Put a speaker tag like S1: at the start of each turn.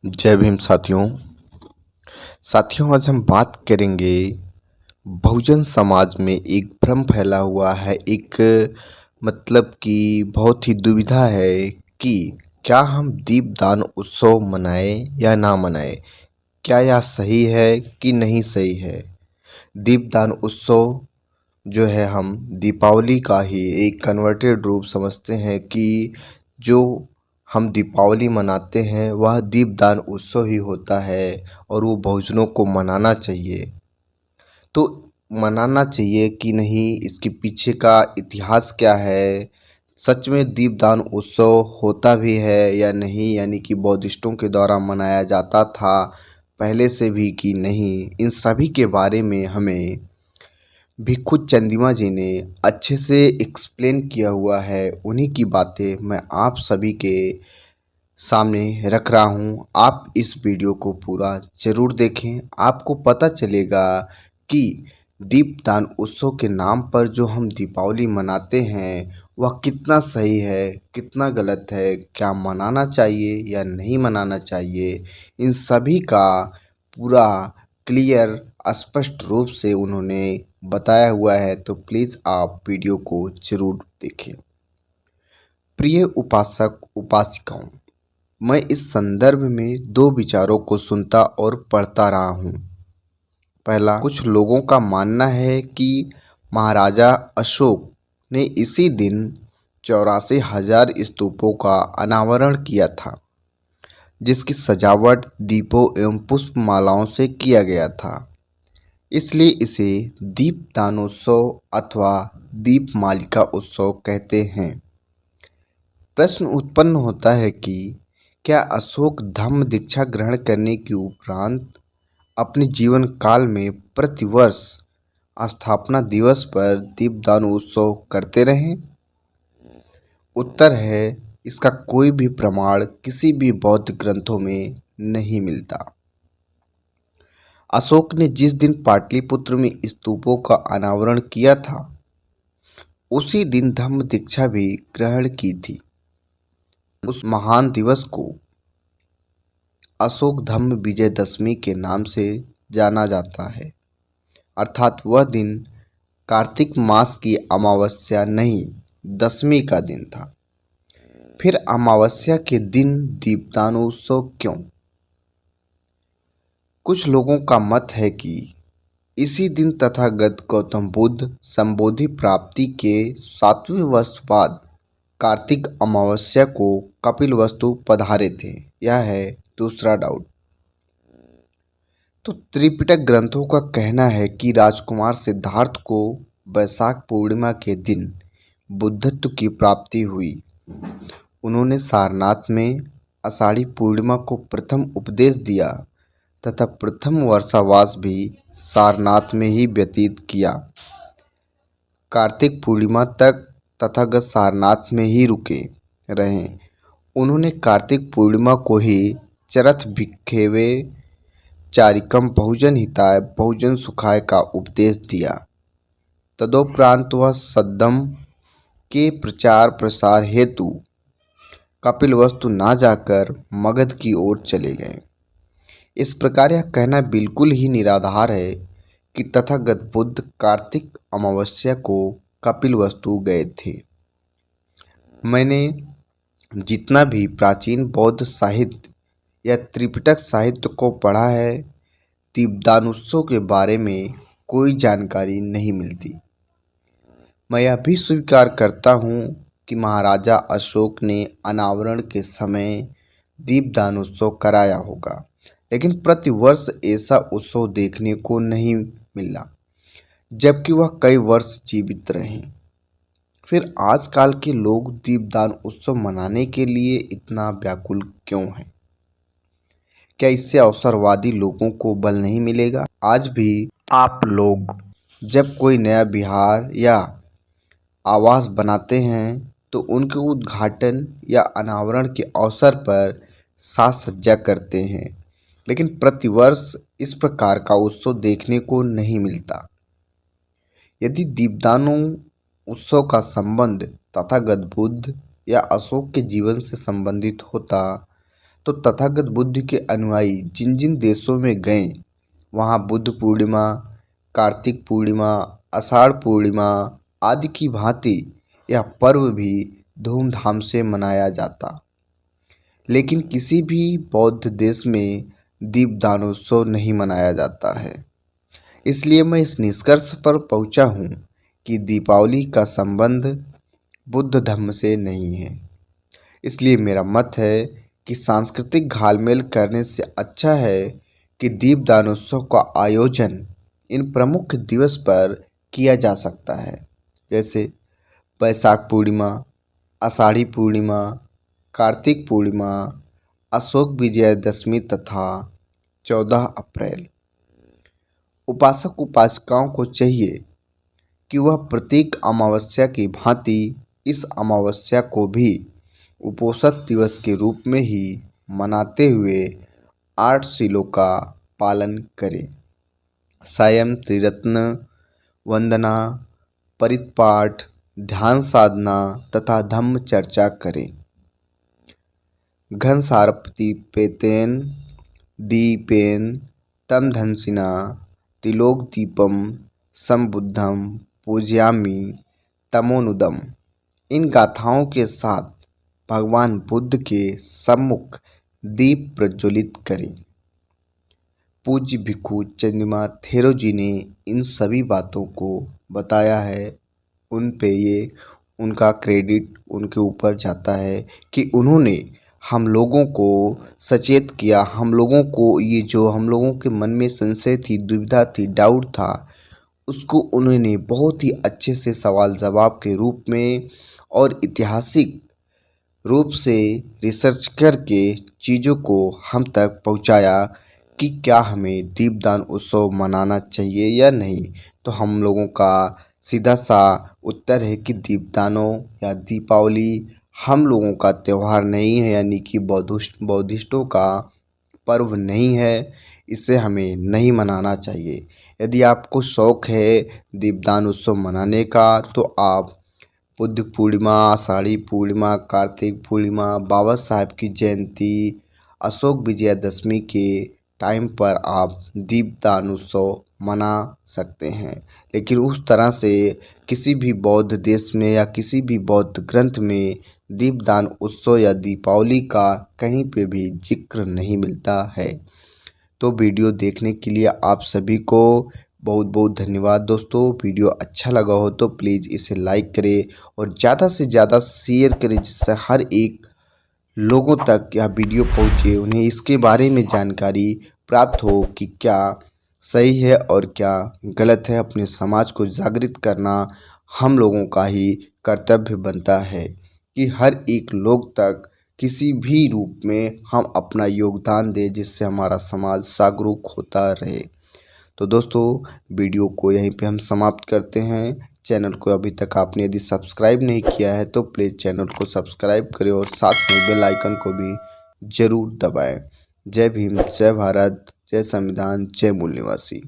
S1: जय भीम साथियों आज हम बात करेंगे। बहुजन समाज में एक भ्रम फैला हुआ है, एक मतलब कि बहुत ही दुविधा है कि क्या हम दीपदान उत्सव मनाएं या ना मनाएं। क्या यह सही है कि नहीं सही है। दीपदान उत्सव जो है हम दीपावली का ही एक कन्वर्टेड रूप समझते हैं कि जो हम दीपावली मनाते हैं वह दीपदान उत्सव ही होता है और वो बहुजनों को मनाना चाहिए। तो मनाना चाहिए कि नहीं, इसके पीछे का इतिहास क्या है, सच में दीपदान उत्सव होता भी है या नहीं, यानी कि बौद्धिस्टों के द्वारा मनाया जाता था पहले से भी कि नहीं, इन सभी के बारे में हमें भिक्खु चंद्रिमा जी ने अच्छे से एक्सप्लेन किया हुआ है। उन्हीं की बातें मैं आप सभी के सामने रख रहा हूँ। आप इस वीडियो को पूरा ज़रूर देखें, आपको पता चलेगा कि दीपदान उत्सव के नाम पर जो हम दीपावली मनाते हैं वह कितना सही है, कितना गलत है, क्या मनाना चाहिए या नहीं मनाना चाहिए। इन सभी का पूरा क्लियर स्पष्ट रूप से उन्होंने बताया हुआ है, तो प्लीज़ आप वीडियो को ज़रूर देखें। प्रिय उपासक उपासिकाओं, मैं इस संदर्भ में दो विचारों को सुनता और पढ़ता रहा हूँ। पहला, कुछ लोगों का मानना है कि महाराजा अशोक ने इसी दिन 84,000 स्तूपों का अनावरण किया था, जिसकी सजावट दीपों एवं पुष्पमालाओं से किया गया था। इसलिए इसे दीपदानोत्सव अथवा दीपमालिका उत्सव कहते हैं। प्रश्न उत्पन्न होता है कि क्या अशोक धम्म दीक्षा ग्रहण करने के उपरांत अपने जीवन काल में प्रतिवर्ष स्थापना दिवस पर दीपदान उत्सव करते रहे? उत्तर है, इसका कोई भी प्रमाण किसी भी बौद्ध ग्रंथों में नहीं मिलता। अशोक ने जिस दिन पाटलिपुत्र में स्तूपों का अनावरण किया था उसी दिन धम्म दीक्षा भी ग्रहण की थी। उस महान दिवस को अशोक धम्म विजयदशमी के नाम से जाना जाता है, अर्थात वह दिन कार्तिक मास की अमावस्या नहीं, दशमी का दिन था। फिर अमावस्या के दिन दीपदान उत्सव क्यों? कुछ लोगों का मत है कि इसी दिन तथागत गौतम बुद्ध संबोधि प्राप्ति के 7वें वर्ष बाद कार्तिक अमावस्या को कपिलवस्तु पधारे थे। यह है दूसरा डाउट। तो त्रिपिटक ग्रंथों का कहना है कि राजकुमार सिद्धार्थ को वैशाख पूर्णिमा के दिन बुद्धत्व की प्राप्ति हुई। उन्होंने सारनाथ में आषाढ़ी पूर्णिमा को प्रथम उपदेश दिया तथा प्रथम वर्षावास भी सारनाथ में ही व्यतीत किया। कार्तिक पूर्णिमा तक तथागत सारनाथ में ही रुके रहे। उन्होंने कार्तिक पूर्णिमा को ही चरथ भिक्खवे चारिकम बहुजन हिताय बहुजन सुखाय का उपदेश दिया। तदोपरांत वह सद्दम के प्रचार प्रसार हेतु कपिलवस्तु ना जाकर मगध की ओर चले गए। इस प्रकार यह कहना बिल्कुल ही निराधार है कि तथागत बुद्ध कार्तिक अमावस्या को कपिलवस्तु गए थे। मैंने जितना भी प्राचीन बौद्ध साहित्य या त्रिपिटक साहित्य को पढ़ा है, दीपदानोत्सव के बारे में कोई जानकारी नहीं मिलती। मैं यह भी स्वीकार करता हूँ कि महाराजा अशोक ने अनावरण के समय दीपदानोत्सव कराया होगा, लेकिन प्रतिवर्ष ऐसा उत्सव देखने को नहीं मिला, जबकि वह कई वर्ष जीवित रहे। फिर आजकल के लोग दीपदान उत्सव मनाने के लिए इतना व्याकुल क्यों हैं? क्या इससे अवसरवादी लोगों को बल नहीं मिलेगा? आज भी आप लोग जब कोई नया विहार या आवास बनाते हैं तो उनके उद्घाटन या अनावरण के अवसर पर साज सज्जा करते हैं, लेकिन प्रतिवर्ष इस प्रकार का उत्सव देखने को नहीं मिलता। यदि दीपदानों उत्सव का संबंध तथागत बुद्ध या अशोक के जीवन से संबंधित होता तो तथागत बुद्ध के अनुयायी जिन जिन देशों में गए वहाँ बुद्ध पूर्णिमा, कार्तिक पूर्णिमा, आषाढ़ पूर्णिमा आदि की भांति यह पर्व भी धूमधाम से मनाया जाता। लेकिन किसी भी बौद्ध देश में दीपदानोत्सव नहीं मनाया जाता है। इसलिए मैं इस निष्कर्ष पर पहुंचा हूँ कि दीपावली का संबंध बुद्ध धर्म से नहीं है। इसलिए मेरा मत है कि सांस्कृतिक घालमेल करने से अच्छा है कि दीपदानोत्सव का आयोजन इन प्रमुख दिवस पर किया जा सकता है, जैसे बैसाख पूर्णिमा, आषाढ़ी पूर्णिमा, कार्तिक पूर्णिमा, अशोक विजयदशमी तथा 14 अप्रैल। उपासक उपासिकाओं को चाहिए कि वह प्रत्येक अमावस्या की भांति इस अमावस्या को भी उपोषण दिवस के रूप में ही मनाते हुए 8 शीलों का पालन करें। संयम, त्रिरत्न, वंदना, परिपाठ, ध्यान साधना तथा धम्म चर्चा करें। घन सारपतिपेतेन दीपेन तम धनसिना तिलोक दीपम संबुद्धम पूजयामि तमोनुदम। इन गाथाओं के साथ भगवान बुद्ध के सम्मुख दीप प्रज्वलित करें। पूज्य भिक्खु चंद्रिमा थेरो जी ने इन सभी बातों को बताया है। उन पे ये उनका क्रेडिट उनके ऊपर जाता है कि उन्होंने हम लोगों को सचेत किया। हम लोगों को ये जो हम लोगों के मन में संशय थी, दुविधा थी, डाउट था, उसको उन्होंने बहुत ही अच्छे से सवाल जवाब के रूप में और ऐतिहासिक रूप से रिसर्च करके चीज़ों को हम तक पहुंचाया कि क्या हमें दीपदान उत्सव मनाना चाहिए या नहीं। तो हम लोगों का सीधा सा उत्तर है कि दीपदानों या दीपावली हम लोगों का त्यौहार नहीं है, यानी कि बौद्धिस्टों का पर्व नहीं है। इसे हमें नहीं मनाना चाहिए। यदि आपको शौक़ है दीपदान उत्सव मनाने का तो आप बुद्ध पूर्णिमा, आषाढ़ी पूर्णिमा, कार्तिक पूर्णिमा, बाबा साहब की जयंती, अशोक विजयदशमी के टाइम पर आप दीपदान उत्सव मना सकते हैं। लेकिन उस तरह से किसी भी बौद्ध देश में या किसी भी बौद्ध ग्रंथ में दीपदान उत्सव या दीपावली का कहीं पे भी जिक्र नहीं मिलता है। तो वीडियो देखने के लिए आप सभी को बहुत बहुत धन्यवाद दोस्तों। वीडियो अच्छा लगा हो तो प्लीज़ इसे लाइक करें और ज़्यादा से ज़्यादा शेयर करें, जिससे हर एक लोगों तक यह वीडियो पहुँचे, उन्हें इसके बारे में जानकारी प्राप्त हो कि क्या सही है और क्या गलत है। अपने समाज को जागृत करना हम लोगों का ही कर्तव्य बनता है कि हर एक लोग तक किसी भी रूप में हम अपना योगदान दें, जिससे हमारा समाज जागरूक होता रहे। तो दोस्तों वीडियो को यहीं पे हम समाप्त करते हैं। चैनल को अभी तक आपने यदि सब्सक्राइब नहीं किया है तो प्लीज़ चैनल को सब्सक्राइब करें और साथ में बेल आइकन को भी ज़रूर दबाएं। जय भीम, जय भारत, जय संविधान, जय मूल निवासी।